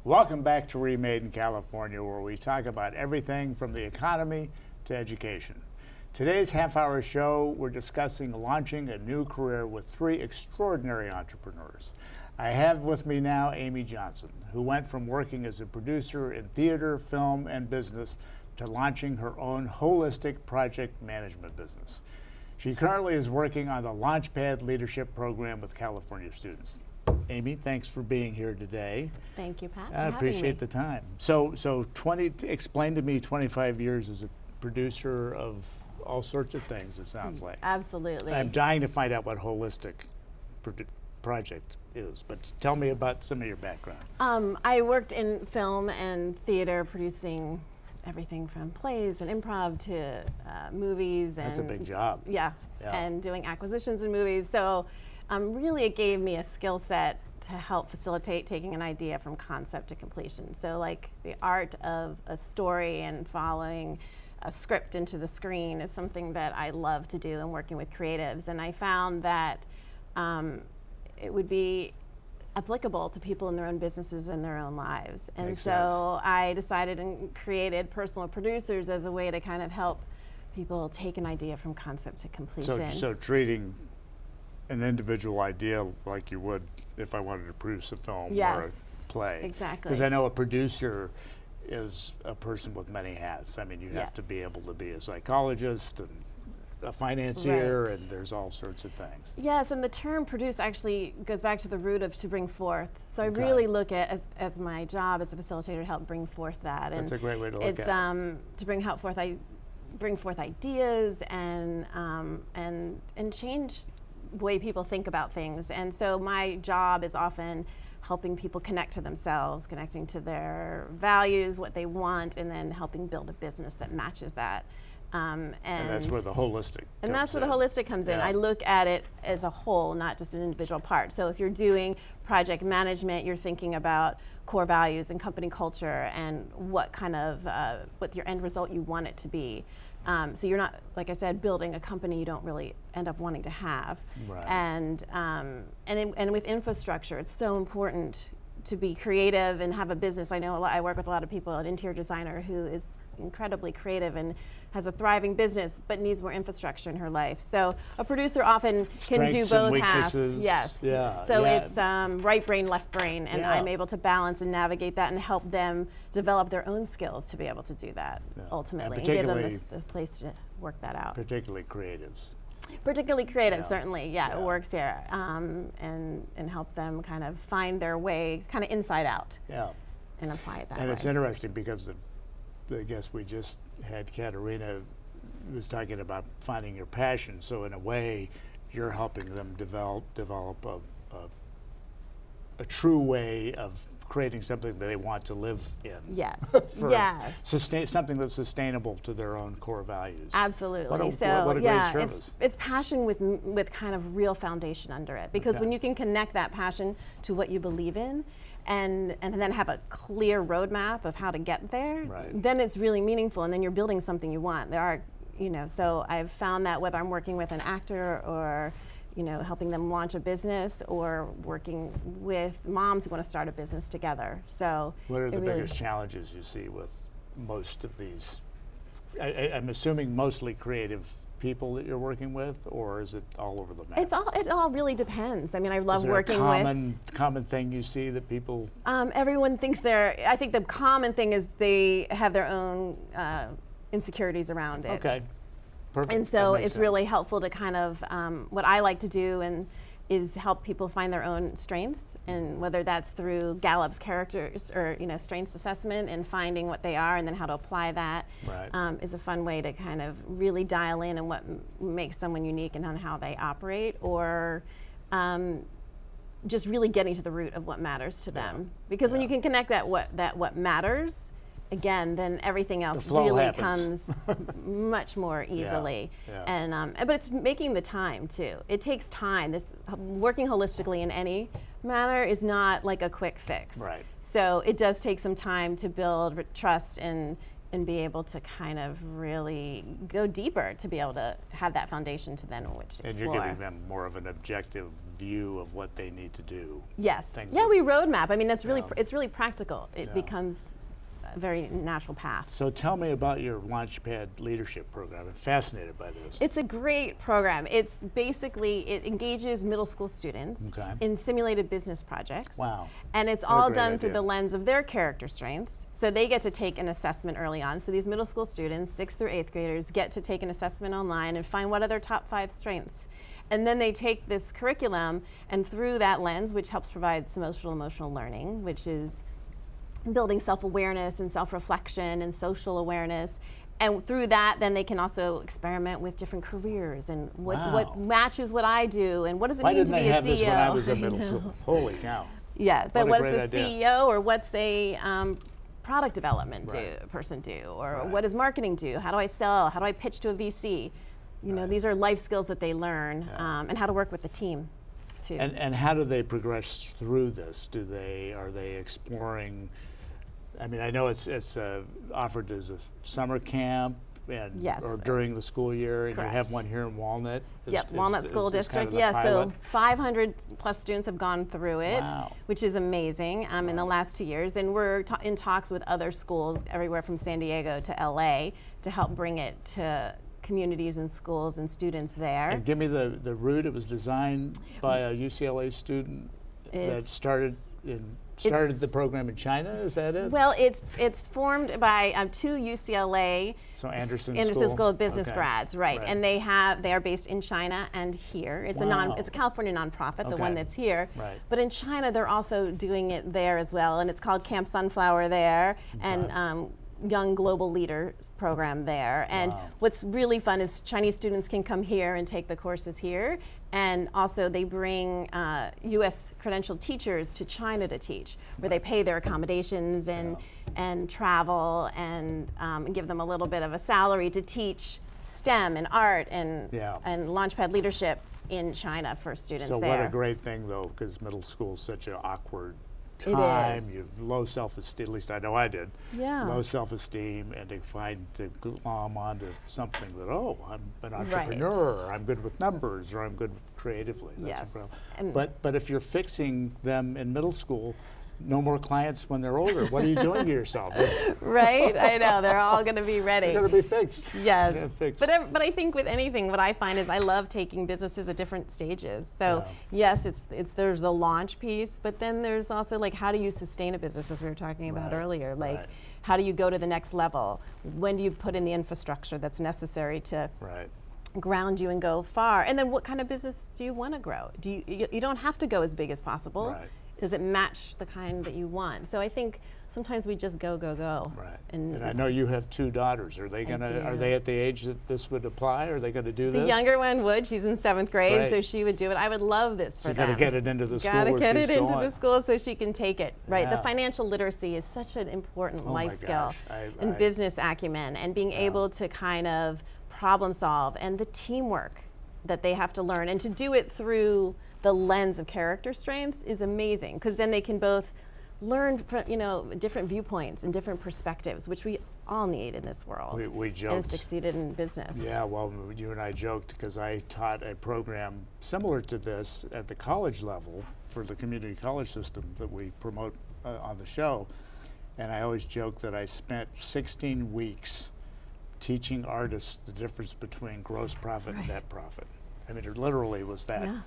Welcome back to Remade in California, where we talk about everything from the economy to education. Today's half-hour show, we're discussing launching a new career with three extraordinary entrepreneurs. I have with me now AmyJohnson, who went from working as a producer in theater, film, and business to launching her own holistic project management business. She currently is working on the Launchpad Leadership program with California students. Amy, thanks for being here today. Thank you, Pat. I appreciate the time. So explain to me 25 years as a producer of all sorts of things, it sounds like. Absolutely. I'm dying to find out what holistic project is, but tell me about some of your background. I worked in film and theater, producing everything from plays and improv to movies. That's a big job. Yeah, and doing acquisitions in movies. So really it gave me a skill set to help facilitate taking an idea from concept to completion. So like the art of a story and following a script into the screen is something that I love to do and working with creatives. And I found that it would be applicable to people in their own businesses and their own lives. And Makes so sense. I decided and created personal producers as a way to kind of help people take an idea from concept to completion. So treating an individual idea like you would if I wanted to produce a film or a play. Exactly. Because I know a producer is a person with many hats. I mean, you have to be able to be a psychologist and a financier, and there's all sorts of things. Yes, and the term produce actually goes back to the root of to bring forth. So I really look at as my job as a facilitator to help bring forth that. And that's a great way to look at it. It's to bring forth ideas and change the way people think about things. And so my job is often helping people connect to themselves, connecting to their values, what they want, and then helping build a business that matches that. And that's where the holistic comes in. I look at it as a whole, not just an individual part. So if you're doing project management, you're thinking about core values and company culture and what kind of, what your end result you want it to be. So you're not, like I said, building a company you don't really end up wanting to have. Right. And with infrastructure, it's so important to be creative and have a business. I know I work with a lot of people, an interior designer who is incredibly creative and has a thriving business but needs more infrastructure in her life. So a producer often can do both halves. Yes. Yeah. So it's right brain, left brain, and I'm able to balance and navigate that and help them develop their own skills to be able to do that ultimately, and give them the place to work that out. Particularly creatives. Particularly creative, certainly, it works here, and help them kind of find their way, kind of inside out, and apply it that way. And it's interesting because the guest we just had, Katerina, was talking about finding your passion. So in a way, you're helping them develop a true way of creating something that they want to live in. Yes. Something that's sustainable to their own core values. Absolutely. What a great service. It's passion with kind of real foundation under it. Because when you can connect that passion to what you believe in, and then have a clear roadmap of how to get there, then it's really meaningful, and then you're building something you want. So I've found that whether I'm working with an actor or helping them launch a business or working with moms who want to start a business together. So what are the biggest challenges you see with most of these? I'm assuming mostly creative people that you're working with, or is it all over the map? It all really depends. I mean, I love working with. Common thing you see that people? Everyone thinks I think the common thing is they have their own insecurities around it. Okay. Perfect. And so it's really helpful to kind of, what I like to do is help people find their own strengths, and whether that's through Gallup's characters or strengths assessment and finding what they are and then how to apply that is a fun way to kind of really dial in on what makes someone unique and on how they operate, or just really getting to the root of what matters to them. Because when you can connect what matters, again, then everything else really comes much more easily. But it's making the time too. It takes time. Working holistically in any manner is not like a quick fix. Right. So it does take some time to build trust and and be able to kind of really go deeper to be able to have that foundation to then which And explore. you're giving them more of an objective view of what they need to do. Yes. Things Yeah, that- we roadmap. I mean, that's really Yeah. it's really practical. It Yeah. becomes a very natural path. So tell me about your Launchpad Leadership program. I'm fascinated by this. It's a great program. It's basically, it engages middle school students Okay. in simulated business projects. Wow. And it's What a all great done through idea. the lens of their character strengths. So they get to take an assessment early on. So these middle school students, 6th through 8th graders, get to take an assessment online and find what are their top 5 strengths. And then they take this curriculum and through that lens, which helps provide social emotional learning, which is building self-awareness and self-reflection and social awareness. And through that, then they can also experiment with different careers and Wow. what matches what I do and what does it Why mean to didn't be I a have CEO? this when I was in I middle know. school? Holy cow. Yeah, but What a what's great a idea. CEO or what's a product development Right. person do? Or Right. what does marketing do? How do I sell? How do I pitch to a VC? You know, Right. these are life skills that they learn Yeah. And how to work with the team too. And how do they progress through this? Are they exploring? I mean, I know it's offered as a summer camp and Yes. or during the school year, and you have Correct. one here in Walnut. Yep, Walnut School is kind District. of the Yeah, so pilot? 500 plus students have gone through it, Wow. which is amazing in the last 2 years. And we're in talks with other schools everywhere from San Diego to LA to help bring it to communities and schools and students there. And give me the route. It was designed by a UCLA student that It's- started the program in China. Is that it? Well, it's formed by 2 UCLA So Anderson School School? of Business Okay. grads, right? Right. And they are based in China and here. It's Wow. it's a California nonprofit, the Okay. one that's here. Right. But in China, they're also doing it there as well, and it's called Camp Sunflower there, and Young Global Leader program there. And Wow. what's really fun is Chinese students can come here and take the courses here, and also they bring U.S. credentialed teachers to China to teach, where they pay their accommodations and travel and give them a little bit of a salary to teach STEM and art and Launchpad Leadership in China for students So there. what a great thing, though, because middle school is such an awkward It time. is. You have low self-esteem. At least I know I did. Yeah. Low self-esteem, and to glom onto something that I'm an entrepreneur, or I'm good with numbers, or I'm good creatively. That's Yes. incredible. And- But if you're fixing them in middle school, no more clients when they're older. What are you doing to yourself? Right? I know, they're all going to be ready. They're going to be fixed. Yes, Yeah, fixed. but I think with anything, what I find is I love taking businesses at different stages. So yes, there's the launch piece, but then there's also like how do you sustain a business, as we were talking about Right, earlier. Like right. how do you go to the next level? When do you put in the infrastructure that's necessary to Right. ground you and go far? And then what kind of business do you want to grow? You don't have to go as big as possible. Right. Does it match the kind that you want? So I think sometimes we just go. Right. And I know you have 2 daughters. Are they do. at the age that this would apply? Are they going to do this? The younger one would. She's in 7th grade, Right. so she would do it. I would love this for You them. got to get it into the school Gotta where get she's it into going. the school so she can take it. Right. Yeah. The financial literacy is such an important Oh my life skill, gosh. and business acumen, and being able to kind of problem solve, and the teamwork that they have to learn, and to do it through the lens of character strengths is amazing, because then they can both learn from, different viewpoints and different perspectives, which we all need in this world. We and joked. succeeded in business. Yeah, well, you and I joked because I taught a program similar to this at the college level for the community college system that we promote on the show. And I always joke that I spent 16 weeks teaching artists the difference between gross profit and net profit. I mean, it literally was that. Yeah.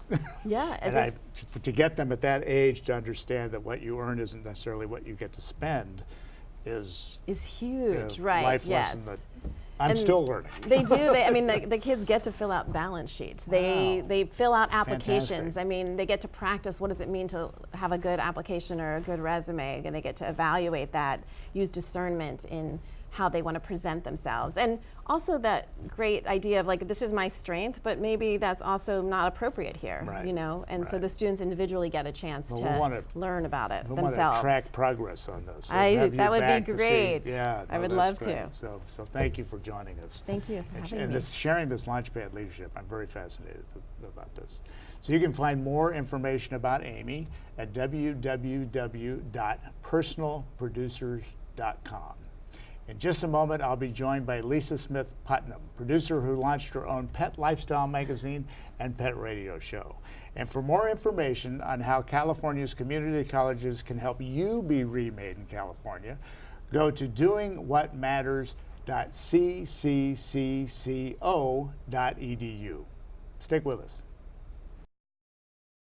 Yeah. And to get them at that age to understand that what you earn isn't necessarily what you get to spend is huge, a right? life Yes. lesson that I'm And still learning. They do. The kids get to fill out balance sheets. They fill out applications. Fantastic. I mean, they get to practice what does it mean to have a good application or a good resume, and they get to evaluate that, use discernment in how they want to present themselves. And also that great idea of like, this is my strength, but maybe that's also not appropriate here, Right. And so Right. the students individually get a chance Well, we to wanna- learn about it We themselves. want to track progress on this. So I- have you that would be back to see- great. Yeah, I would that's love great. to. So thank you for joining us. Thank you for having And me. sharing this Launchpad Leadership, I'm very fascinated about this. So you can find more information about Amy at www.personalproducers.com. In just a moment, I'll be joined by Lisa Smith Putnam, producer who launched her own pet lifestyle magazine and pet radio show. And for more information on how California's community colleges can help you be remade in California, go to doingwhatmatters.cccco.edu. Stick with us.